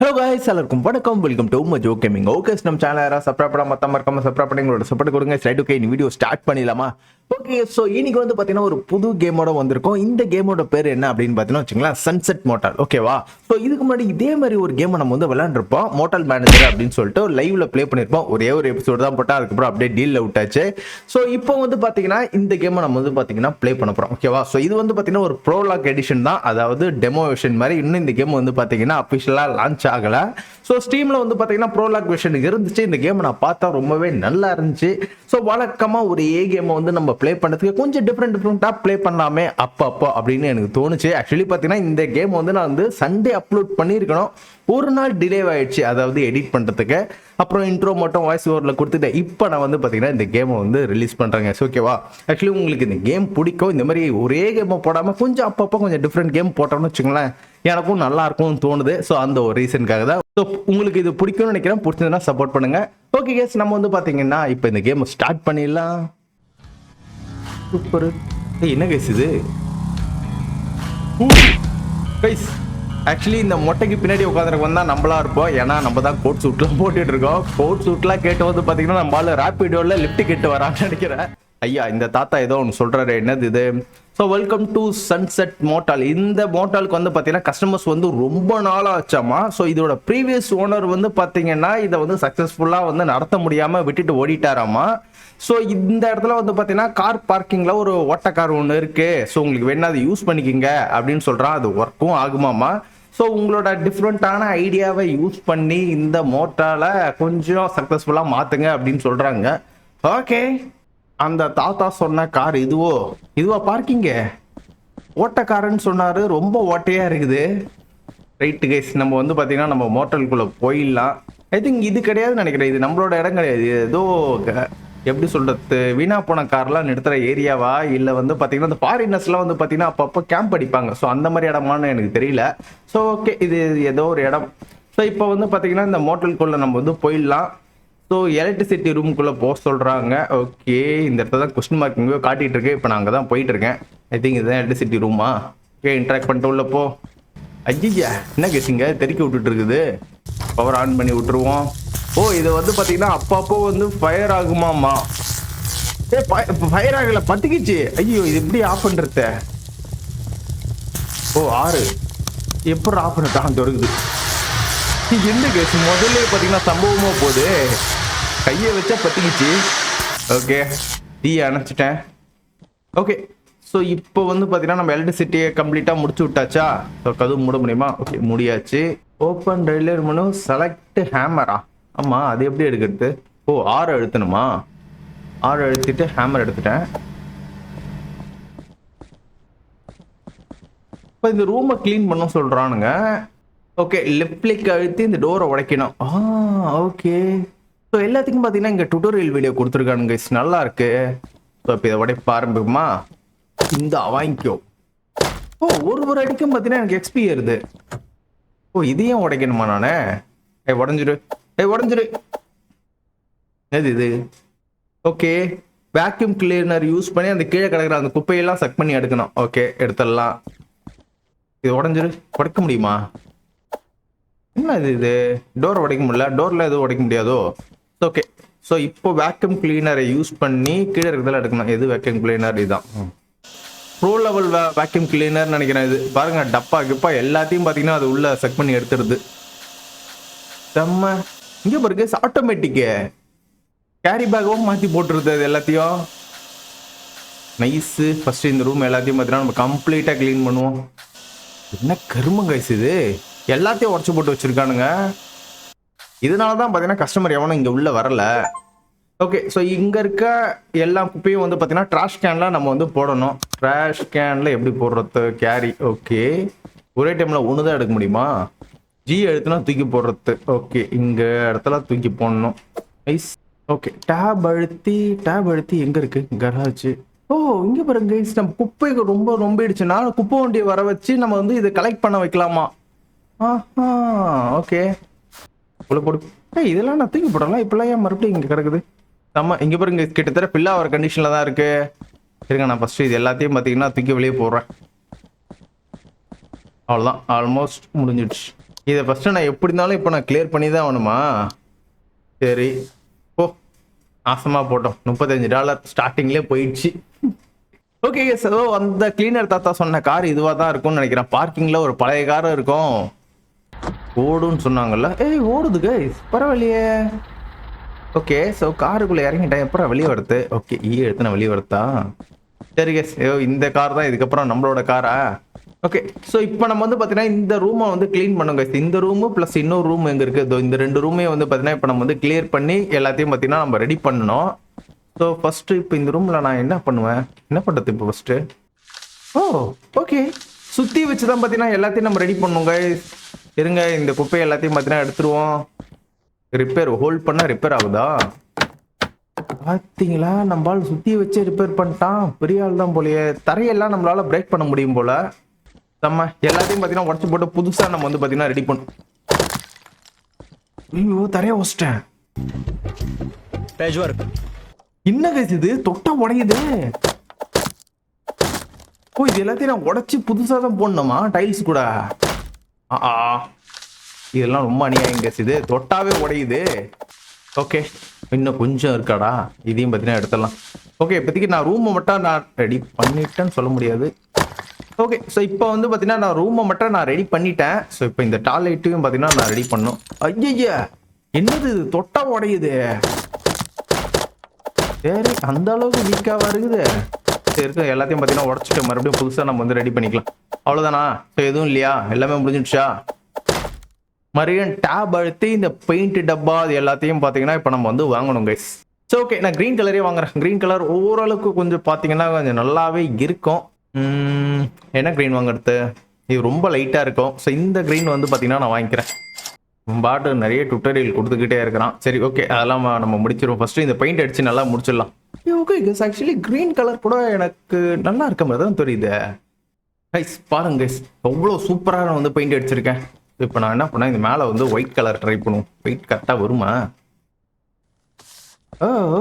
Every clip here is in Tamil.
ஹலோ காய்ஸ் எல்லாருக்கும் வணக்கம், வெல்கம் டு மஜோ கேமிங். ஓகே, நம்ம சேனல் யாராவது சப்ஸ்கிரைப் பண்ணாம மறக்காம சப்ஸ்கிரைப் பண்ணி உங்களோட சப்போர்ட் கொடுங்க. சைடு ஓகே, இந்த வீடியோ ஸ்டார்ட் பண்ணிடலாமா? ஓகே, ஸோ இன்னைக்கு வந்து பார்த்தீங்கன்னா ஒரு புது கேமோட வந்திருக்கோம். இந்த கேமோட பேர் என்ன அப்படின்னு பார்த்தீங்கன்னா வச்சுங்களேன், சன்செட் மோட்டால். ஓகேவா? ஸோ இதுக்கு முன்னாடி இதே மாதிரி ஒரு கேமை நம்ம வந்து விளையாண்டுருப்போம், மோட்டால் மேனேஜர் அப்படின்னு சொல்லிட்டு லைவ்ல ப்ளே பண்ணியிருப்போம். ஒரே ஒரு எபிசோடு தான் போட்டால் அதுக்கப்புறம் அப்படியே டீலில் விட்டாச்சு. ஸோ இப்போ வந்து பார்த்தீங்கன்னா இந்த கேமை நம்ம வந்து பார்த்தீங்கன்னா ப்ளே பண்ண போகிறோம். ஓகேவா? ஸோ இது வந்து பார்த்தீங்கன்னா ஒரு ப்ரோலாக் எடிஷன் தான், அதாவது டெமோ வெர்ஷன் மாதிரி. இன்னும் இந்த கேம் வந்து பார்த்தீங்கன்னா அஃபிஷியலாக லான்ச் ஆகலை. ஸோ ஸ்டீமில் வந்து பார்த்தீங்கன்னா ப்ரோலாக் வெர்ஷன் இருந்துச்சு. இந்த கேம் நான் பார்த்தா ரொம்பவே நல்லா இருந்துச்சு. ஸோ வழக்கமாக ஒரு கேமை வந்து நம்ம ப்ளே பண்ணுறதுக்கு கொஞ்சம் டிஃப்ரெண்ட்டாக ப்ளே பண்ணலாமே அப்போ அப்படின்னு எனக்கு தோணுச்சு. ஆக்சுவலி பார்த்தீங்கன்னா இந்த கேம் வந்து நான் வந்து சண்டே அப்லோட் பண்ணியிருக்கணும். ஒரு நாள் டிலே ஆயிடுச்சு, அதாவது எடிட் பண்ணுறதுக்கு. அப்புறம் இன்ட்ரோ மட்டும் வாய்ஸ் ஓவரில் கொடுத்துட்டேன். இப்போ நான் வந்து பார்த்தீங்கன்னா இந்த கேமை வந்து ரிலீஸ் பண்ணுறேங்க. ஓகேவா? ஆக்சுவலி உங்களுக்கு இந்த கேம் பிடிக்கும். இந்த மாதிரி ஒரே கேமை போடாமல் கொஞ்சம் அப்பப்போ கொஞ்சம் டிஃப்ரெண்ட் கேம் போட்டோம்னு வச்சுங்களேன், எனக்கும் நல்லா இருக்கும்னு தோணுது. ஸோ அந்த ஒரு ரீசனுக்காக தான். ஸோ உங்களுக்கு இது பிடிக்கும்னு நினைக்கிறேன். பிடிச்சதுன்னா சப்போர்ட் பண்ணுங்க. ஓகே கேஸ், நம்ம வந்து பார்த்தீங்கன்னா இப்போ இந்த கேமை ஸ்டார்ட் பண்ணிடலாம். சூப்பர். என்ன கேஸ் இது? கைஸ், ஆக்சுவலி இந்த மொட்டைக்கு பின்னாடி உட்காந்துருக்கு வந்தா நம்மளா இருப்போம். ஏன்னா நம்ம தான் கோட் சூட்லாம் போட்டுட்டு இருக்கோம். கோட் சூட்லாம் கேட்டு வந்து பார்த்தீங்கன்னா நம்மளால ரேப்பிடோல லிஃப்ட் கேட்டு வரான்னு நினைக்கிறேன். ஐயா, இந்த தாத்தா ஏதோ ஒன்று சொல்றாரு, என்னது இது? So welcome to Sunset Motel. இந்த மோட்டாலுக்கு வந்து பார்த்தீங்கன்னா கஸ்டமர்ஸ் வந்து ரொம்ப நாளாக ஆச்சாமா. ஸோ இதோட ப்ரீவியஸ் ஓனர் வந்து பார்த்தீங்கன்னா இதை வந்து சக்ஸஸ்ஃபுல்லாக வந்து நடத்த முடியாமல் விட்டுட்டு ஓடிட்டாராமா. ஸோ இந்த இடத்துல வந்து பார்த்தீங்கன்னா கார் பார்க்கிங்கில் ஒரு ஓட்ட கார் ஒன்று இருக்கு. ஸோ உங்களுக்கு வேணா அதை யூஸ் பண்ணிக்கிங்க அப்படின்னு சொல்கிறான். அது ஒர்க்கும் ஆகுமாமா. ஸோ உங்களோட டிஃப்ரெண்ட்டான ஐடியாவை யூஸ் பண்ணி இந்த மோட்டாலை கொஞ்சம் சக்ஸஸ்ஃபுல்லாக மாற்றுங்க அப்படின்னு சொல்கிறாங்க. ஓகே, அந்த தாத்தா சொன்ன கார் இதுவா பார்க்கிங்க? ஓட்டக்காரன்னு சொன்னார், ரொம்ப ஓட்டையாக இருக்குது. ரைட்டு கைஸ், நம்ம வந்து பார்த்தீங்கன்னா நம்ம மோட்டலுக்குள்ளே போயிடலாம். ஐ திங்க் இது கிடையாதுன்னு நினைக்கிறேன். இது நம்மளோட இடம் கிடையாது. ஏதோ எப்படி சொல்கிறது, வீணா போன கார்லாம் நிறுத்துகிற ஏரியாவா இல்லை வந்து பார்த்தீங்கன்னா இந்த ஃபாரினர்ஸ்லாம் வந்து பார்த்தீங்கன்னா அப்பப்போ கேம்ப் அடிப்பாங்க. ஸோ அந்த மாதிரி இடமானு எனக்கு தெரியல. ஸோ ஓகே, இது ஏதோ ஒரு இடம். ஸோ இப்போ வந்து பார்த்தீங்கன்னா இந்த மோட்டலுக்குள்ளே நம்ம வந்து போயிடலாம். ஸோ எலக்ட்ரிசிட்டி ரூமுக்குள்ளே போக சொல்கிறாங்க. ஓகே, இந்த இடத்துல தான் கொஸ்டின் மார்க் இங்கே காட்டிகிட்டு இருக்கு. இப்போ நான் அங்கே தான் போயிட்டு இருக்கேன். ஐ திங்க் இதுதான் எலக்ட்ரிசிட்டி ரூமா. ஓகே, இன்ட்ராக்ட் பண்ணிட்டு உள்ள போ. ஐயா, என்ன கேசிங்க தெறிக்க விட்டுட்டு இருக்குது? பவர் ஆன் பண்ணி விட்டுருவோம். ஓ, இது வந்து பார்த்தீங்கன்னா அப்பப்போ வந்து ஃபயர் ஆகுமாமா. ஃபயர் ஆகலை, பத்திக்கிச்சு. ஐயோ, இது எப்படி ஆஃப் பண்ணுறது? ஓ, 6 எப்படி ஆஃப் பண்ணிட்டான் தொடங்குது. என்ன கேஸ், முதல்ல பார்த்தீங்கன்னா சம்பவமா போகுது. கையை வச்சா பத்திக்கிச்சு. ஓகே, டீயை அணைச்சிட்டேன். ஓகே, ஸோ இப்போ வந்து பார்த்தீங்கன்னா நம்ம எலக்ட்ரிசிட்டியை கம்ப்ளீட்டாக முடிச்சு விட்டாச்சா? ஸோ கதவு மூட முடியுமா? ஓகே, முடியாச்சு. ஓப்பன் ரெயிலர் மெனு, செலக்ட் ஹேமரா? ஆமாம், அது எப்படி எடுக்கிறது? ஓ, 6 அழுத்தணுமா? 6 அழுத்திட்டு ஹேமர் எடுத்துட்டேன். இப்போ இந்த ரூமை க்ளீன் பண்ண சொல்கிறானுங்க. ஓகே, லெஃப்ட் கிளிக் அழுத்தி இந்த டோரை உடைக்கணும். ஓகே. ஸோ எல்லாத்துக்கும் பார்த்தீங்கன்னா இங்கே டுட்டோரியல் வீடியோ கொடுத்துருக்கானுங்க. நல்லா இருக்கு. ஸோ இப்போ இதை உடைப்ப ஆரம்பிக்குமா? இந்த வாங்கிக்கோ. ஓ, ஒரு அடிக்கும் பார்த்தீங்கன்னா எனக்கு எக்ஸ்பி ஏறுது. ஓ, இதையும் உடைக்கணுமா நானே? உடஞ்சிரு. உடஞ்சிரு. எது இது? ஓகே, வேக்யூம் கிளீனர் யூஸ் பண்ணி அந்த கீழே கிடக்குற அந்த குப்பையெல்லாம் சக் பண்ணி எடுக்கணும். ஓகே, எடுத்துடலாம். இது உடஞ்சிரு. உடைக்க முடியுமா? என்ன இது டோர் உடைக்க முடியல. டோரில் எதுவும் உடைக்க முடியாதோ? ஓகே, ஸோ இப்போ வேக்யூம் கிளீனரை யூஸ் பண்ணி கீழே இருக்கிறதெல்லாம் எடுக்கணும். எது வேக்யூம் கிளீனர்? இதுதான் ப்ரோ லெவல் வேக்யூம் கிளீனர் நினைக்கிறேன். இது பாருங்க, டப்பா கிப்பா எல்லாத்தையும் பார்த்தீங்கன்னா அது உள்ள செக் பண்ணி எடுத்துருது. செம்ம. இங்கே பாருங்க, ஆட்டோமேட்டிக்கு கேரி பேகவும் மாற்றி போட்டுருது. அது எல்லாத்தையும் நைஸு. ஃபர்ஸ்ட் இந்த ரூம் எல்லாத்தையும் பார்த்தீங்கன்னா நம்ம கம்ப்ளீட்டாக க்ளீன் பண்ணுவோம். என்ன கருமம் கைஸ் இது? எல்லாத்தையும் உடச்சு போட்டு வச்சிருக்கானுங்க. இதனால தான் பார்த்தீங்கன்னா கஸ்டமர் எவனும் இங்கே உள்ள வரல. ஓகே, ஸோ இங்கே இருக்க எல்லா குப்பையும் வந்து பார்த்தீங்கன்னா ட்ராஷ் கேனில் நம்ம வந்து போடணும். ட்ராஷ் கேனில் எப்படி போடுறது? கேரி. ஓகே, ஒரே டைமில் ஒன்று தான் எடுக்க முடியுமா? ஜி எடுத்துனா தூக்கி போடுறது. ஓகே, இங்கே இடத்துல தூக்கி போடணும். ஐஸ். ஓகே, டேப் அழுத்தி எங்கே இருக்கு? கராஜ். ஓ, இங்கே பாருங்க கைஸ், நம்ம குப்பைக்கு ரொம்பிடுச்சுன்னா குப்பை வண்டியை வர வச்சு நம்ம வந்து இதை கலெக்ட் பண்ண வைக்கலாமா? ஓகே, உள்ள போடு. இதெல்லாம் நான் தூக்கி போடலாம். இப்பெல்லாம் ஏன் மறுபடியும் இங்கே கிடக்குது? நம்ம இங்கே பாருங்க, கிட்டத்தட்ட ஃபில் ஆகிற கண்டிஷனில் தான் இருக்கு. இருங்க, நான் ஃபஸ்ட்டு இது எல்லாத்தையும் பார்த்தீங்கன்னா தூக்கி வெளியே போடுறேன். அவ்வளோதான், ஆல்மோஸ்ட் முடிஞ்சிடுச்சு. இதை ஃபஸ்ட்டு நான் எப்படி இருந்தாலும் இப்போ நான் கிளியர் பண்ணி தான் ஆகணுமா? சரி ஓ நாசமாக போட்டோம். $35 ஸ்டார்டிங்லேயே போயிடுச்சு. ஓகே ஸோ அந்த கிளீனர் தாத்தா சொன்ன கார் இதுவாக தான் இருக்கும்னு நினைக்கிறேன். பார்க்கிங்கில் ஒரு பழைய காரும் இருக்கும். ஓடுன்னு சொன்னாங்கல்ல. ஏய் ஓடுது கைஸ், பரவாயில்லையே. ஓகே ஸோ காருக்குள்ளே இறங்கிட்டேன். எப்பறம் வெளியே வருது? ஓகே எடுத்து நான் வெளியே வருதா? சரி கைஸ், இந்த கார் தான் இதுக்கப்புறம் நம்மளோட காரா? ஓகே ஸோ இப்போ நம்ம வந்து பார்த்தீங்கன்னா இந்த ரூமை வந்து க்ளீன் பண்ணுங்க. இந்த ரூமு ப்ளஸ் இன்னொரு ரூம் எங்கே இருக்குது, இந்த 2 ரூமே வந்து பார்த்தீங்கன்னா இப்போ நம்ம வந்து கிளியர் பண்ணி எல்லாத்தையும் பார்த்தீங்கன்னா நம்ம ரெடி பண்ணணும். ஸோ ஃபஸ்ட்டு இப்போ இந்த ரூமில் நான் என்ன பண்ணுவேன், என்ன பண்ணுறது இப்போ ஃபஸ்ட்டு? ஓ ஓகே, சுற்றி வச்சு தான் பார்த்தீங்கன்னா எல்லாத்தையும் நம்ம ரெடி பண்ணுங்க. இருங்க, இந்த குப்பையை எல்லாத்தையும் பார்த்தீங்கன்னா எடுத்துருவோம். ரிப்பேர் ஹோல்ட் பண்ணால் ரிப்பேர் ஆகுதா? பார்த்தீங்களா, நம்மளால் சுற்றி வச்சு ரிப்பேர் பண்ணிட்டான். பெரிய ஆள் தான் போலையே. தரையெல்லாம் நம்மளால் பிரேக் பண்ண முடியும் போல். நம்ம எல்லாத்தையும் பார்த்தீங்கன்னா உடச்சி போட்டு புதுசாக நம்ம வந்து பார்த்தீங்கன்னா ரெடி பண்ணும். ஐயோ தரையை உடச்சிட்டேன். என்ன கைஸ் இது, தொட்டா உடையுது. ஓ இது எல்லாத்தையும் நான் உடச்சி புதுசாக தான் போடணுமா டைல்ஸ் கூட? இதெல்லாம் ரொம்ப அநியாயம் கைஸ், இது தொட்டாவே உடையுது. ஓகே இன்னும் கொஞ்சம் இருக்காடா, இதையும் பார்த்தீங்கன்னா எடுத்துடலாம். ஓகே இப்போதைக்கு நான் ரூமை மட்டும் நான் ரெடி பண்ணிட்டேன்னு சொல்ல முடியாது. ஓகே ஸோ இப்போ வந்து பார்த்தீங்கன்னா நான் ரூமை மட்டும் நான் ரெடி பண்ணிட்டேன். ஸோ இப்போ இந்த டாய்லெட்டையும் பார்த்தீங்கன்னா நான் ரெடி பண்ணணும். ஐயா என்னது இது, தொட்டா உடையுது. சரி அந்த அளவுக்கு வீக்காக இருக்குது. சரி எல்லாத்தையும் பார்த்தீங்கன்னா உடச்சிட்டு மறுபடியும் புதுசாக நம்ம வந்து ரெடி பண்ணிக்கலாம். அவ்வளோதானா? ஸோ எதுவும் இல்லையா, எல்லாமே முடிஞ்சிடுச்சா? மறுபடியும் டேப் அழுத்தி இந்த பெயிண்ட் டப்பா அது எல்லாத்தையும் பார்த்தீங்கன்னா இப்போ நம்ம வந்து வாங்கணும் கைஸ். ஸோ ஓகே நான் க்ரீன் கலரே வாங்குறேன். க்ரீன் கலர் ஓரளவுக்கு கொஞ்சம் பார்த்தீங்கன்னா கொஞ்சம் நல்லாவே இருக்கும். என்ன க்ரீன் வாங்குறது? இது ரொம்ப லைட்டாக இருக்கும். ஸோ இந்த க்ரீன் வந்து பார்த்தீங்கன்னா நான் வாங்கிக்கிறேன். பாட்டு நிறைய டுட்டோரியல் கொடுத்துக்கிட்டே இருக்கிறான். சரி ஓகே அதெல்லாம் நம்ம முடிச்சிருவோம். ஃபர்ஸ்ட் இந்த பெயிண்ட் அடிச்சு நல்லா முடிச்சிடலாம். Okay guys, actually green colour கூட எனக்கு நல்லா இருக்க மாதிரி தான் தெரியுது கைஸ். பாருங்க கைஸ், அவ்வளோ சூப்பராக நான் வந்து பெயிண்ட் அடிச்சிருக்கேன். இப்போ நான் என்ன பண்ணேன், இந்த மேலே வந்து ஒயிட் கலர் ட்ரை பண்ணுவோம். ஒயிட் கரெக்டாக வருமா?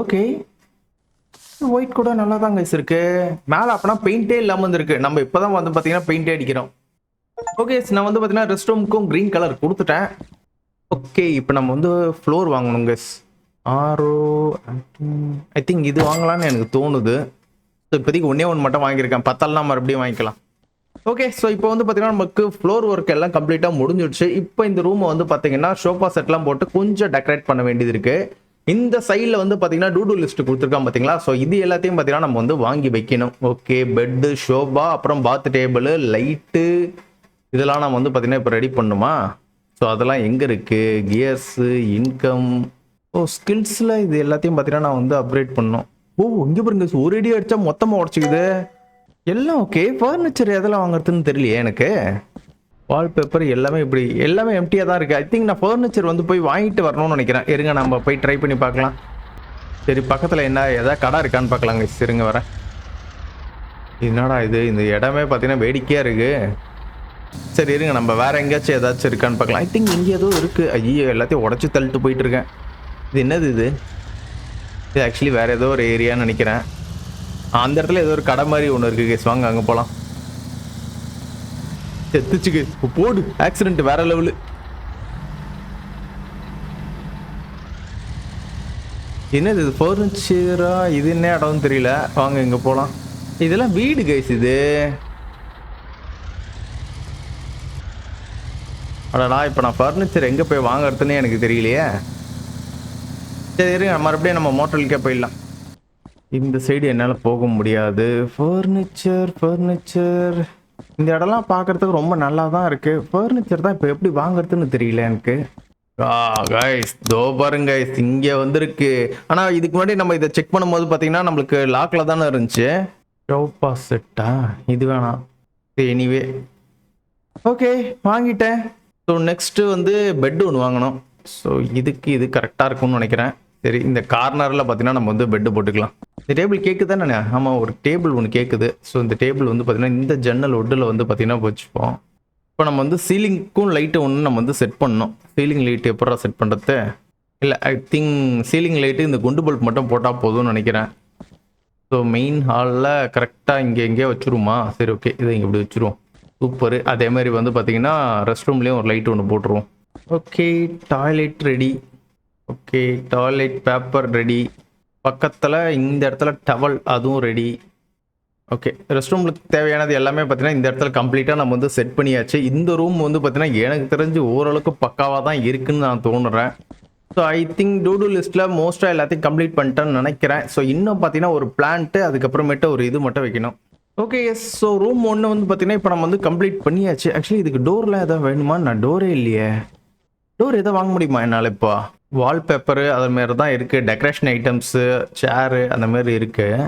ஓகே ஒயிட் கூட நல்லா தான் கைஸ் இருக்கு. மேலே அப்போனா பெயிண்டே இல்லாமல் வந்துருக்கு. நம்ம இப்போ தான் வந்து பார்த்தீங்கன்னா பெயிண்டே அடிக்கிறோம். ஓகே நான் வந்து பார்த்தீங்கன்னா ரெஸ்ட் ரூமுக்கும் க்ரீன் கலர் கொடுத்துட்டேன். ஓகே இப்போ நம்ம வந்து ஃப்ளோர் வாங்கணும் கைஸ். ஐ திங்க் இது வாங்கலாம்னு எனக்கு தோணுது. ஸோ இப்போதைக்கு ஒன்று மட்டும் வாங்கியிருக்கேன். பத்தாலாம் மறுபடியும் வாங்கிக்கலாம். ஓகே ஸோ இப்போ வந்து பார்த்தீங்கன்னா நமக்கு ஃப்ளோர் ஒர்க் எல்லாம் கம்ப்ளீட்டாக முடிஞ்சிடுச்சு. இப்போ இந்த ரூமை வந்து பார்த்தீங்கன்னா ஷோஃபா செட்லாம் போட்டு கொஞ்சம் டெக்கரேட் பண்ண வேண்டியது இருக்குது. இந்த சைடில் வந்து பார்த்தீங்கன்னா டூ லிஸ்ட் கொடுத்துருக்கான் பார்த்தீங்களா? ஸோ இது எல்லாத்தையும் பார்த்தீங்கன்னா நம்ம வந்து வாங்கி வைக்கணும். ஓகே பெட்டு, ஷோபா, அப்புறம் பாத் டேபிள், லைட்டு இதெல்லாம் நம்ம வந்து பார்த்தீங்கன்னா இப்போ ரெடி பண்ணுமா? ஸோ அதெல்லாம் எங்கே இருக்குது? கியர்ஸு, இன்கம், ஸ்கில்ஸில் இது எல்லாத்தையும் பார்த்தீங்கன்னா நான் வந்து அப்கிரேட் பண்ணோம். இங்கே பாருங்க, ஒரு அடி அடித்தா மொத்தமாக உடச்சிக்குது எல்லாம். ஓகே ஃபர்னிச்சர் எதெல்லாம் வாங்குறதுன்னு தெரியலையே எனக்கு. வால்பேப்பர் எல்லாமே இப்படி எல்லாமே எம்டியாக தான் இருக்குது. ஐ திங்க் நான் ஃபர்னிச்சர் வந்து போய் வாங்கிட்டு வரணும்னு நினைக்கிறேன். இருங்க நம்ம போய் ட்ரை பண்ணி பார்க்கலாம். சரி பக்கத்தில் என்ன எதாவது கடை இருக்கான்னு பார்க்கலாங்க. சரிங்க வரேன். என்னடா இது, இந்த இடமே பார்த்தீங்கன்னா வேடிக்கையாக இருக்குது. சரி இருங்க நம்ம வேற எங்கேயாச்சும் ஏதாச்சும் இருக்கான்னு பார்க்கலாம். ஐ திங்க் இங்கே ஏதோ இருக்குது. ஐயோ எல்லாத்தையும் உடச்சி தள்ளிட்டு போயிட்டு இருக்கேன். இது என்னது இது? இது ஆக்சுவலி வேற ஏதோ ஒரு ஏரியான்னு நினைக்கிறேன். அந்த இடத்துல ஏதோ ஒரு கடை மாதிரி ஒன்று இருக்குது கேஸ். வாங்க அங்கே போகலாம். செத்துச்சுக்கு போடு, ஆக்சிடென்ட் வேற லெவலு. என்னது இது, ஃபர்னிச்சரா? இது என்ன இடம்னு தெரியல. வாங்க இங்கே போகலாம். இதெல்லாம் வீடு கைஸ். இது அடடா இப்போ நான் ஃபர்னிச்சர் எங்கே போய் வாங்குறதுன்னு எனக்கு தெரியலையே. சரி இருங்க மறுபடியும் நம்ம மோட்டலுக்கே போயிடலாம். இந்த சைடு என்னால் போக முடியாது. ஃபர்னிச்சர் இந்த இடம்லாம் பார்க்குறதுக்கு ரொம்ப நல்லா தான் இருக்குது. ஃபர்னிச்சர் தான் இப்போ எப்படி வாங்குறதுன்னு தெரியல எனக்கு. கைஸ் தோ பாருங்க கைஸ், இங்கே வந்துருக்கு. ஆனால் இதுக்கு முன்னாடி நம்ம இதை செக் பண்ணும்போது பார்த்தீங்கன்னா நம்மளுக்கு லாக்கில் தானே இருந்துச்சு. சோஃபா செட்டா? இது வேணாம். எனிவே ஓகே வாங்கிட்டேன். ஸோ நெக்ஸ்ட்டு வந்து பெட் ஒன்று வாங்கணும். ஸோ இதுக்கு இது கரெக்டாக இருக்கும்னு நினைக்கிறேன். சரி இந்த கார்னரில் பார்த்தீங்கன்னா நம்ம வந்து பெட்டு போட்டுக்கலாம். இந்த டேபிள் கேட்குது தானே? ஆமாம் ஒரு டேபிள் ஒன்று கேட்குது. ஸோ இந்த டேபிள் வந்து பார்த்தீங்கன்னா இந்த ஜன்னல் ஒட்டில் வந்து பார்த்தீங்கன்னா வச்சுப்போம். இப்போ நம்ம வந்து சீலிங்க்கும் லைட்டு ஒன்று நம்ம வந்து செட் பண்ணணும். சீலிங் லைட்டு எப்படா செட் பண்ணுறது? இல்லை ஐ திங்க் சீலிங் லைட்டு இந்த குண்டு பல்ப் மட்டும் போட்டால் போதும்னு நினைக்கிறேன். ஸோ மெயின் ஹாலில் கரெக்டாக இங்கே எங்கேயோ வச்சுருமா? சரி ஓகே இதை இங்கே இப்படி வச்சுருவோம். சூப்பர். அதே மாதிரி வந்து பார்த்தீங்கன்னா ரெஸ்ட் ரூம்லேயும் ஒரு லைட் ஒன்று போட்டுருவோம். Okay, toilet ready. Okay, toilet paper ready. பக்கத்தில் இந்த இடத்துல டவல் அதுவும் ரெடி. ஓகே, ரெஸ்ட் ரூமுக்கு தேவையானது எல்லாமே பார்த்தீங்கன்னா இந்த இடத்துல கம்ப்ளீட்டாக நம்ம வந்து செட் பண்ணியாச்சு. இந்த ரூம் வந்து பார்த்தீங்கன்னா எனக்கு தெரிஞ்சு ஓரளவுக்கு பக்காவாக தான் இருக்குன்னு நான் தோணுறேன். ஸோ ஐ திங்க் டூ லிஸ்ட்டில் மோஸ்ட்டாக எல்லாத்தையும் கம்ப்ளீட் பண்ணிட்டேன்னு நினைக்கிறேன். ஸோ இன்னும் பார்த்தீங்கன்னா ஒரு பிளான்ட்டு அதுக்கப்புறமேட்டு ஒரு இது மட்டும் வைக்கணும். Okay, S. ஸோ ரூம் ஒன்று வந்து பார்த்தீங்கன்னா இப்போ நம்ம வந்து கம்ப்ளீட் பண்ணியாச்சு. ஆக்சுவலி இதுக்கு டோர்லாம் எதாவது வேணுமா? நான் டோரே இல்லையே. டோர் எதாவது வாங்க முடியுமா என்னால்? இப்போ வால்பேப்பரு அது மாரி தான் இருக்குது. டெக்கரேஷன் ஐட்டம்ஸு, சேரு அந்த மாதிரி இருக்குது.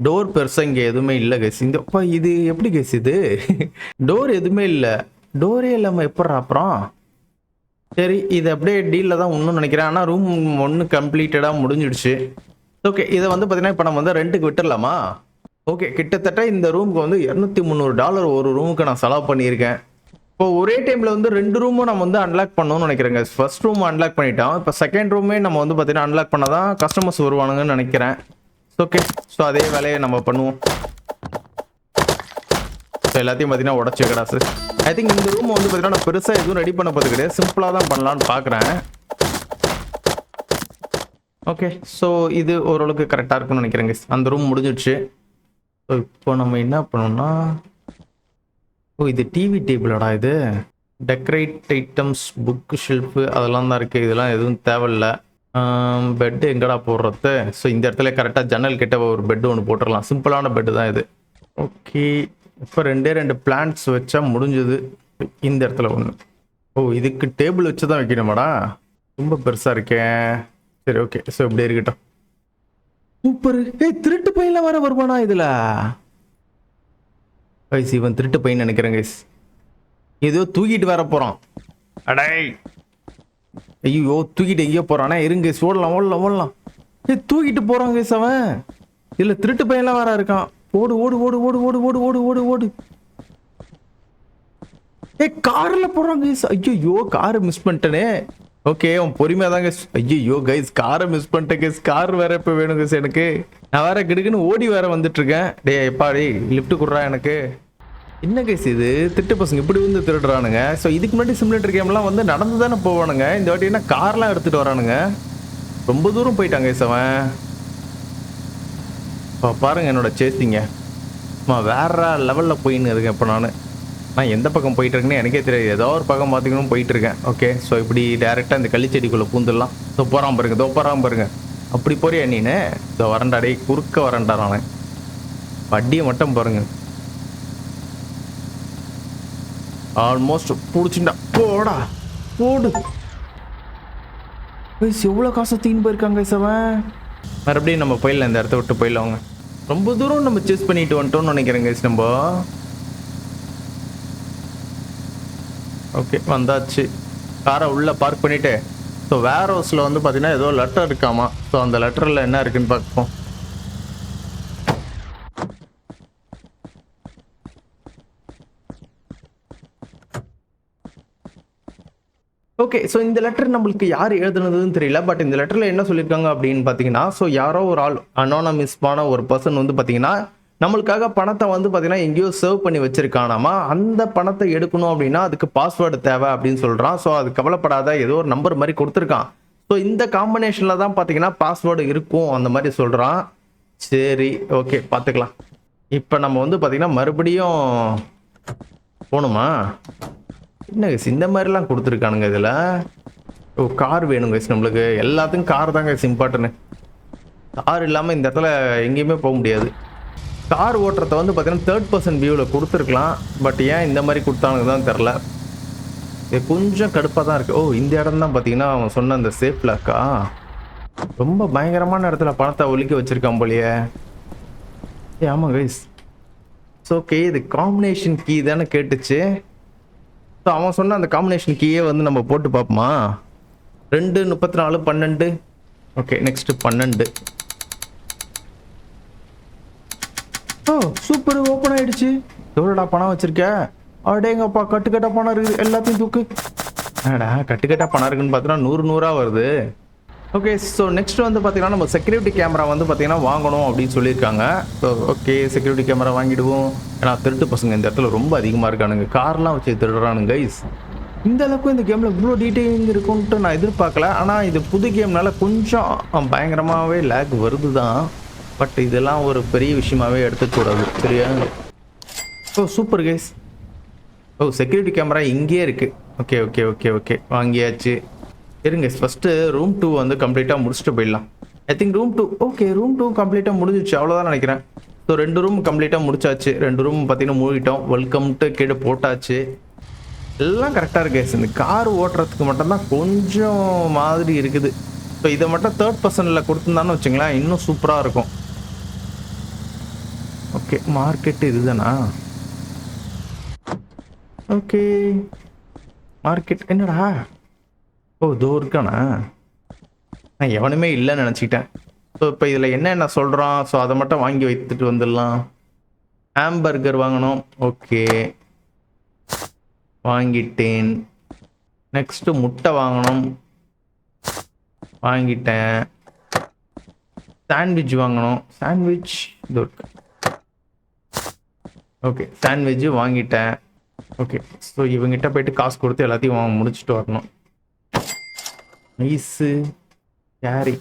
டோர் பெருசாக இங்கே எதுவுமே இல்லை கைஸ். இந்த அப்பா இது எப்படி கைஸ் இது? டோர் எதுவுமே இல்லை. டோரே இல்லாமல் எப்பட்றா அப்புறம்? சரி, இது அப்படியே டீலில் தான் ஒன்றும் நினைக்கிறேன். ஆனால் ரூம் ஒன்று கம்ப்ளீட்டடாக முடிஞ்சிடுச்சு. ஓகே, இதை வந்து பார்த்தீங்கன்னா இப்போ நம்ம வந்து ரெண்ட்டுக்கு விட்டுடலாமா? ஓகே, கிட்டத்தட்ட இந்த ரூமுக்கு வந்து $200 ஒரு ரூமுக்கு நான் செலவு பண்ணியிருக்கேன். இப்போ ஒரே டைமில் வந்து 2 ரூமும் நம்ம வந்து அன்லாக் பண்ணணும்னு நினைக்கிறேங்க. ஃபர்ஸ்ட் ரூம் அன்லாக் பண்ணிட்டோம். இப்போ செகண்ட் ரூமே நம்ம வந்து பார்த்தீங்கன்னா அன்லாக் பண்ணால் தான் கஸ்டமர்ஸ் வருவானுங்கன்னு நினைக்கிறேன். ஓகே, ஸோ அதே வேலையை நம்ம பண்ணுவோம். ஸோ எல்லாத்தையும் பார்த்தீங்கன்னா உடச்சி வைக்கடா சார். ஐ திங்க் இந்த ரூம் வந்து பார்த்தீங்கன்னா நான் பெருசாக எதுவும் ரெடி பண்ண போகிறது கிடையாது. சிம்பிளாக தான் பண்ணலான்னு பார்க்குறேன். ஓகே, ஸோ இது ஓரளவுக்கு கரெக்டாக இருக்கும்னு நினைக்கிறேங்க. அந்த ரூம் முடிஞ்சிடுச்சு. ஸோ இப்போ நம்ம என்ன பண்ணோம்னா, ஓ இது டிவி டேபிளடா இது. டெக்கரேட் ஐட்டம்ஸ், புக்கு ஷெல்ஃபு அதெல்லாம் தான் இருக்குது. இதெல்லாம் எதுவும் தேவையில்லை. பெட்டு எங்கடா போடுறது? ஸோ இந்த இடத்துல கரெக்டாக ஜன்னல் கிட்ட ஒரு பெட்டு ஒன்று போட்டுடலாம். சிம்பிளான பெட்டு தான் இது. ஓகே, இப்போ 2 பிளான்ட்ஸ் வச்சா முடிஞ்சது. இந்த இடத்துல ஒன்று. ஓ இதுக்கு டேபிள் வச்சு தான் வைக்கணுமாடா? ரொம்ப பெருசாக இருக்கேன். சரி, ஓகே. ஸோ இப்படி இருக்கட்டும். சூப்பர். திருட்டு பையன்லாம் வர வருவானா இதில்? கைஸ் இவன் திருட்டு பையன் நினைக்கிறேன் கைஸ். ஏதோ தூக்கிட்டு வர போகிறான். அடை ஐயோ, தூக்கிட்டு எங்கேயோ போறானே. இருங்க, ஓடலாம் ஓடலாம் ஓடலாம். தூக்கிட்டு போறான் கைஸ் அவன். இல்ல திருட்டு பையன்லாம் வேற இருக்கான். ஓடு ஓடு ஓடு ஓடு ஓடு ஓடு ஓடு ஓடு ஓடு. கார்ல போறான் கைஸ். ஐயோ, காரை மிஸ் பண்ணிட்டேனே. ஓகே, அவன் பொறுமையா தான் கைஸ். ஐயோ கைஸ், காரை மிஸ் பண்ணிட்டேன் கைஸ். கார் வேற இப்ப வேணும் கைஸ் எனக்கு. நான் வேற கிடுக்குன்னு ஓடி வேற வந்துட்டு இருக்கேன். டே எப்பா டே லிஃப்ட் குடுறா எனக்கு. என்ன கைஸ் இது? திட்டு பசங்க இப்படி வந்து திருடுறானுங்க. ஸோ இதுக்கு முன்னாடி சிமுலேட்டர் கேம்லாம் வந்து நடந்து தானே போவானுங்க. இந்த வாட்டி என்ன கார்லாம் எடுத்துகிட்டு வரானுங்க. ரொம்ப தூரம் போயிட்டாங்க கைஸ் அவன். இப்போ பாருங்க என்னோட சேசிங்க. வேற லெவலில் போயின்னு இருக்கேன் இப்போ நான் எந்த பக்கம் போயிட்டு இருக்கேன்னு எனக்கே தெரியாது. ஏதோ ஒரு பக்கம் பார்த்துக்கணும் போயிட்டு இருக்கேன். ஓகே, ஸோ இப்படி டேரெக்டாக இந்த கள்ளிச்செடிக்குள்ளே பூந்துடலாம். ஸோ போகிறான் பாருங்க, தோ போகிறான் பாருங்க. அப்படி போறியா நீனு? ஸோ வரண்டா டே, குறுக்க வரண்டா. நான் வட்டியை மட்டும் பாருங்க. ஆல்மோஸ்ட் பிடிச்சிண்டா. போடா போடு. எவ்வளோ காசு தீன்னு போயிருக்காங்க அவன். மறுபடியும் நம்ம போயிடலாம், இந்த இடத்த விட்டு போயிடலாம். ரொம்ப தூரம் நம்ம சேஸ் பண்ணிட்டு வந்துட்டோம்னு நினைக்கிறேங்க நம்ம. ஓகே, வந்தாச்சு. காரை உள்ளே பார்க் பண்ணிவிட்டு ஸோ வேர் ஹவுஸில் வந்து பார்த்தீங்கன்னா ஏதோ லெட்டர் இருக்காமா. ஸோ அந்த லெட்டரில் என்ன இருக்குன்னு பார்ப்போம். ஓகே, ஸோ இந்த லெட்டர் நம்மளுக்கு யார் எழுதுனதுன்னு தெரியல. பட் இந்த லெட்டரில் என்ன சொல்லியிருக்காங்க அப்படின்னு பார்த்தீங்கன்னா, ஸோ யாரோ ஒரு ஆள் அனானமிஸ்மான ஒரு பர்சன் வந்து பார்த்தீங்கன்னா நம்மளுக்காக பணத்தை வந்து பார்த்தீங்கன்னா எங்கேயோ சேவ் பண்ணி வச்சிருக்கானாமா. அந்த பணத்தை எடுக்கணும் அப்படின்னா அதுக்கு பாஸ்வேர்டு தேவை அப்படின்னு சொல்கிறான். ஸோ அது கவலைப்படாத, ஏதோ ஒரு நம்பர் மாதிரி கொடுத்துருக்கான். ஸோ இந்த காம்பினேஷனில் தான் பார்த்தீங்கன்னா பாஸ்வேர்டு இருக்கும் அந்த மாதிரி சொல்கிறான். சரி, ஓகே, பார்த்துக்கலாம். இப்போ நம்ம வந்து பார்த்தீங்கன்னா மறுபடியும் போகணுமா? என்ன கைஸ் இந்த மாதிரிலாம் கொடுத்துருக்கானுங்க இதில். ஓ கார் வேணும் கைஸ் நம்மளுக்கு. எல்லாத்துக்கும் கார் தாங்க இம்பார்ட்டன்ட். கார் இல்லாமல் இந்த இடத்துல எங்கேயுமே போக முடியாது. கார் ஓட்டுறத வந்து பார்த்தீங்கன்னா 3rd person வியூவில் கொடுத்துருக்கலாம். பட் ஏன் இந்த மாதிரி கொடுத்தானுங்க தான் தெரில. இது கொஞ்சம் கடுப்பாக தான் இருக்குது. ஓ இந்த இடம் தான் பார்த்தீங்கன்னா அவன் சொன்ன அந்த சேஃப் லாக்கா. ரொம்ப பயங்கரமான இடத்துல பணத்தை ஒலிக்க வச்சுருக்கான் போலியே. ஆமாம் கைஸ். ஸோ ஓகே, இது காம்பினேஷன் கீ தானே கேட்டுச்சு. ஸோ அவன் சொன்ன அந்த காம்பினேஷன் கீயே வந்து நம்ம போட்டு பார்ப்போமா? 2 34 12. Okay, next 12. ஓ சூப்பர், ஓப்பன் ஆகிடுச்சு. எவ்வளோடா பணம் வச்சுருக்க? அடேங்கப்பா, கட்டுக்கட்டா பணம் இருக்குது. எல்லாத்தையும் தூக்கு. என்னடா கட்டுக்கட்டா பணம் இருக்குன்னு பார்த்தீங்கன்னா 100 வருது. ஓகே, ஸோ நெக்ஸ்ட் வந்து பார்த்தீங்கன்னா நம்ம செக்யூரிட்டி கேமரா வந்து பார்த்தீங்கன்னா வாங்கணும் அப்படின்னு சொல்லியிருக்காங்க. ஸோ ஓகே, செக்யூரிட்டி கேமரா வாங்கிடுவோம். ஏன்னா திருட்டு பசங்க இந்த இடத்துல ரொம்ப அதிகமாக இருக்கானுங்க. கார்லாம் வச்சு திருடுறானுங்க கைஸ். இந்த அளவுக்கு இந்த கேமில் இவ்வளோ டீட்டெயிலிங் இருக்குன்ட்டு நான் எதிர்பார்க்கல. ஆனால் இது புது கேம்னால கொஞ்சம் பயங்கரமாகவே லேக் வருது தான். பட் இதெல்லாம் ஒரு பெரிய விஷயமாகவே எடுத்துக்கூடாது சரியா. ஓ சூப்பர் கைஸ். ஓ செக்யூரிட்டி கேமரா இங்கேயே இருக்குது. ஓகே ஓகே ஓகே ஓகே வாங்கியாச்சு. இருங்க ஃபஸ்ட்டு ரூம் 2 வந்து கம்ப்ளீட்டாக முடிச்சுட்டு போயிடலாம். I think room 2 okay room 2 கம்ப்ளீட்டாக முடிஞ்சிச்சு அவ்வளோதான் நினைக்கிறேன். ஸோ 2 ரூம் கம்ப்ளீட்டாக முடிச்சாச்சு. 2 ரூம் பார்த்தீங்கன்னா மூடிட்டோம். வெல்கம்ட்டு கீழே போட்டாச்சு. எல்லாம் கரெக்டாக இருக்கு. இந்த கார் ஓட்டுறதுக்கு மட்டும்தான் கொஞ்சம் மாதிரி இருக்குது. ஸோ இதை மட்டும் 3rd பர்சனில் கொடுத்துருந்தான்னு வச்சுங்களேன் இன்னும் சூப்பராக இருக்கும். ஓகே மார்க்கெட்டு இதுதானா? ஓகே மார்க்கெட் என்னடா? ஓ தோ இருக்கானா? நான் எவனுமே இல்லைன்னு நினச்சிக்கிட்டேன். ஸோ இப்போ இதில் என்ன சொல்கிறான்? ஸோ அதை மட்டும் வாங்கி வைத்துட்டு வந்துடலாம். ஹாம்பர்கர் வாங்கணும். ஓகே வாங்கிட்டேன். நெக்ஸ்ட்டு முட்டை வாங்கணும். வாங்கிட்டேன். சாண்ட்விச் வாங்கணும். சாண்ட்விச் இது இருக்கு. ஓகே சாண்ட்விட்சு வாங்கிட்டேன். ஓகே ஸோ இவங்கிட்ட போயிட்டு காசு கொடுத்து எல்லாத்தையும் முடிச்சுட்டு வரணும். ஐஸு கேரி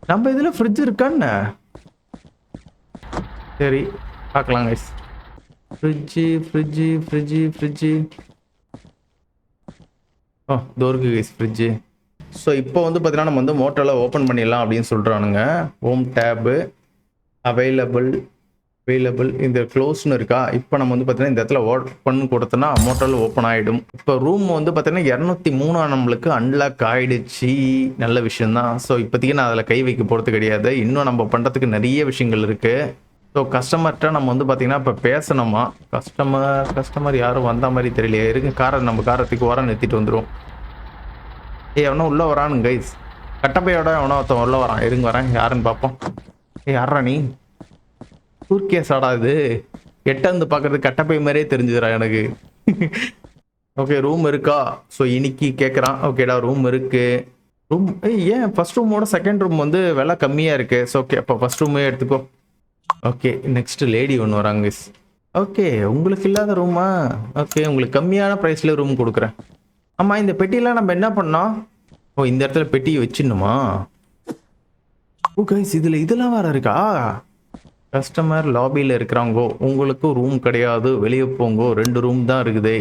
நம்ம இதில் ஃப்ரிட்ஜ் இருக்கான்னு சரி பார்க்கலாம் கைஸ். ஃப்ரிட்ஜு ஓ தோருக்கு கைஸ் ஃப்ரிட்ஜு. ஸோ இப்போ வந்து பார்த்தீங்கன்னா நம்ம வந்து மோட்டரில் ஓப்பன் பண்ணிடலாம் அப்படின்னு சொல்கிறானுங்க. ஹோம் டேபு அவைலபிள் இந்த க்ளோஸ்னு இருக்கா. இப்போ நம்ம வந்து பார்த்தீங்கன்னா இந்த இடத்துல ஓப்பன் கொடுத்தோன்னா மோட்டரில் ஓப்பன் ஆகிடும். இப்போ ரூம் வந்து பார்த்தீங்கன்னா 203 நம்மளுக்கு அன்லாக் ஆகிடுச்சு. நல்ல விஷயந்தான். ஸோ இப்போதைக்கு நான் அதில் கை வைக்க போகிறது கிடையாது. இன்னும் நம்ம பண்ணுறதுக்கு நிறைய விஷயங்கள் இருக்குது. ஸோ கஸ்டமர்கிட்ட நம்ம வந்து பார்த்தீங்கன்னா இப்போ பேசணுமா. கஸ்டமர் யாரும் வந்த மாதிரி தெரியலையே. இருங்க நம்ம காரத்துக்கு வர நிறுத்திட்டு வந்துடும். எவனோ உள்ளே வரானுங்க கைஸ். கட்டப்பையோட எவனோ ஒருத்தன் உள்ளே வரான். இருங்க வரேன் யாருன்னு பார்ப்போம். யாரா நீ? சூட்கேஸாடா இது? எட்டாந்து பார்க்கறது கட்டப்பை மாதிரியே தெரிஞ்சுதுடா எனக்கு. ஓகே ரூம் இருக்கா? ஸோ இன்னைக்கு கேட்குறான். ஓகேடா ரூம் இருக்கு. ரூம் ஏன் ஃபர்ஸ்ட் ரூமோட செகண்ட் ரூம் வந்து விலை கம்மியாக இருக்குது. ஸோ ஓகே அப்போ ஃபர்ஸ்ட் ரூமே எடுத்துக்கோ. ஓகே நெக்ஸ்ட் லேடி ஒன்று வராங்க. ஓகே உங்களுக்கு இல்லாத ரூமா? ஓகே உங்களுக்கு கம்மியான ப்ரைஸில் ரூம் கொடுக்குறேன். ஆமாம் இந்த பெட்டியெல்லாம் நம்ம என்ன பண்ணோம்? ஓ இந்த இடத்துல பெட்டி வச்சிடணுமா? ஓ கைஸ் இதில் இதெல்லாம் வேறு இருக்கா? கஸ்டமர் லாபியில் இருக்கிறாங்கோ உங்களுக்கும் ரூம் கிடையாது வெளியே போங்கோ 2 ரூம் தான் இருக்குது.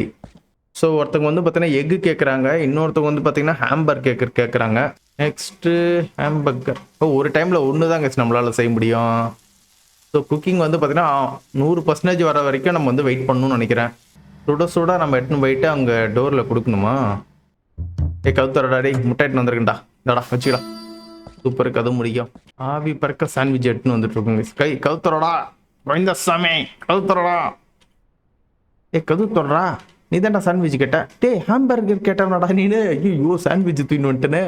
ஸோ ஒருத்தவங்க வந்து பார்த்தீங்கன்னா எக்கு கேட்குறாங்க. இன்னொருத்தவங்க வந்து பார்த்தீங்கன்னா ஹாம்பர்கர் கேட்குறாங்க. நெக்ஸ்ட்டு ஹாம்பர்கர் ஒரு டைமில் ஒன்று தான் கைஸ் நம்மளால் செய்ய முடியும். ஸோ குக்கிங் வந்து பார்த்தீங்கன்னா 100% வர வரைக்கும் நம்ம வந்து வெயிட் பண்ணணும்னு நினைக்கிறேன். சுட நம்ம எடுத்துன்னு போயிட்டு அங்கே டோரில் கொடுக்கணுமா? கவுத்தரடாடி முட்டை எடுத்துன்னு வந்துருக்குண்டா. இதாடா வச்சுக்கலாம். சூப்பருக்கு அது முடியும். ஆவி பறக்க சாண்ட்விச் எடுத்துன்னு வந்துட்டு இருக்கோங்க. கவுத்தரடா கோவிந்த சாமி கவுத்தரடா. கவுத்தரடா நீ தான்டா சாண்ட்விச் கேட்ட. ஹாம்பர்கர் கேட்டவனடா நீனு. ஐயோ சாண்ட்விச் தூக்கின்னு வந்துட்டுன்னு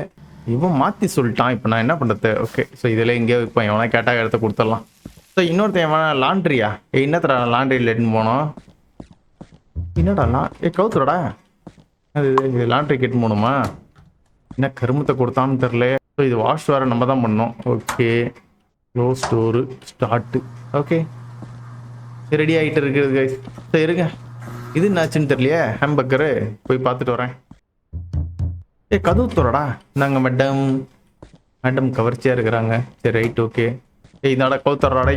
இவன் மாற்றி சொல்லிட்டான். இப்போ நான் என்ன பண்ணுறது? ஓகே ஸோ இதில் எங்கேயோ இப்போ எவனா கேட்டால் எடுத்து கொடுத்துடலாம். ஸோ இன்னொருத்தன் எவனா லாண்ட்ரியா? என்னத்தடா லாண்ட்ரியில் எடுத்துன்னு போனோம். என்னடா கவுத்துறடா அது லாண்ட்ரி கெட்டு போகணுமா? என்ன கருமத்தை கொடுத்தான்னு தெரில. ஸோ இது வாஷ் வேறு நம்ம தான் பண்ணோம். Okay close door start. Okay ready ஆகிட்டு இருக்குது கைஸ். ஸோ இருங்க இது என்னாச்சுன்னு தெரியலையே. ஹாம்பர்கரு போய் பார்த்துட்டு வரேன். கதவு தோறடா. நாங்கள் மேடம் கவர்ச்சியாக இருக்கிறாங்க. சரி ரைட் ஓகே. இந்தாடா கவுத்தர்றாடா.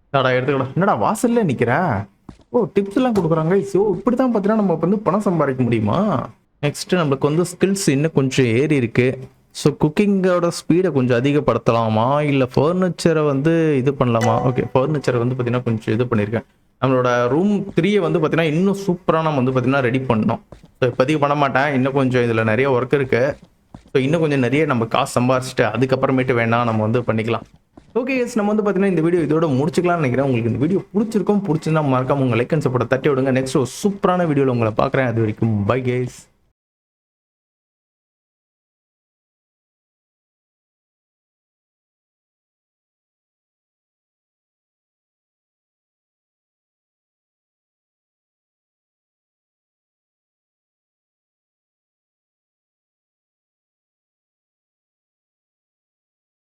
இதாடா எடுத்துக்கடா. என்னடா வாசல்ல நிற்கிறா? ஓ டிப்ஸ் எல்லாம் கொடுக்குறாங்க. ஸோ இப்படி தான் பார்த்தீங்கன்னா நம்ம வந்து பணம் சம்பாதிக்க முடியுமா? நெக்ஸ்ட்டு நம்மளுக்கு வந்து ஸ்கில்ஸ் இன்னும் கொஞ்சம் ஏறி இருக்கு. ஸோ குக்கிங்கோட ஸ்பீடை கொஞ்சம் அதிகப்படுத்தலாமா இல்லை ஃபர்னிச்சரை வந்து இது பண்ணலாமா? ஓகே ஃபர்னிச்சரை வந்து பார்த்தீங்கன்னா கொஞ்சம் இது பண்ணியிருக்கேன். நம்மளோட ரூம் 3 வந்து பார்த்தீங்கன்னா இன்னும் சூப்பராக நம்ம வந்து பார்த்தீங்கன்னா ரெடி பண்ணோம். ஸோ இப்போதைக்கு பண்ண மாட்டேன். இன்னும் கொஞ்சம் இதில் நிறைய ஒர்க் இருக்குது. ஸோ இன்னும் கொஞ்சம் நிறைய நம்ம காசு சம்பாரிச்சிட்டு அதுக்கப்புறமேட்டு வேணால் நம்ம வந்து பண்ணிக்கலாம். ஓகே எஸ் நம்ம வந்து பார்த்தீங்கன்னா இந்த வீடியோ இதோட முடிச்சுக்கலாம்னு நினைக்கிறேன். உங்களுக்கு இந்த வீடியோ பிடிச்சிருந்தா மறக்காம உங்கள் லைக் அண்ட் சப்போர்ட்டை தட்டி விடுங்க. நெக்ஸ்ட் ஒரு சூப்பரான வீடியோவில் உங்களை பார்க்குறேன். அது வரைக்கும் பை கேஸ்.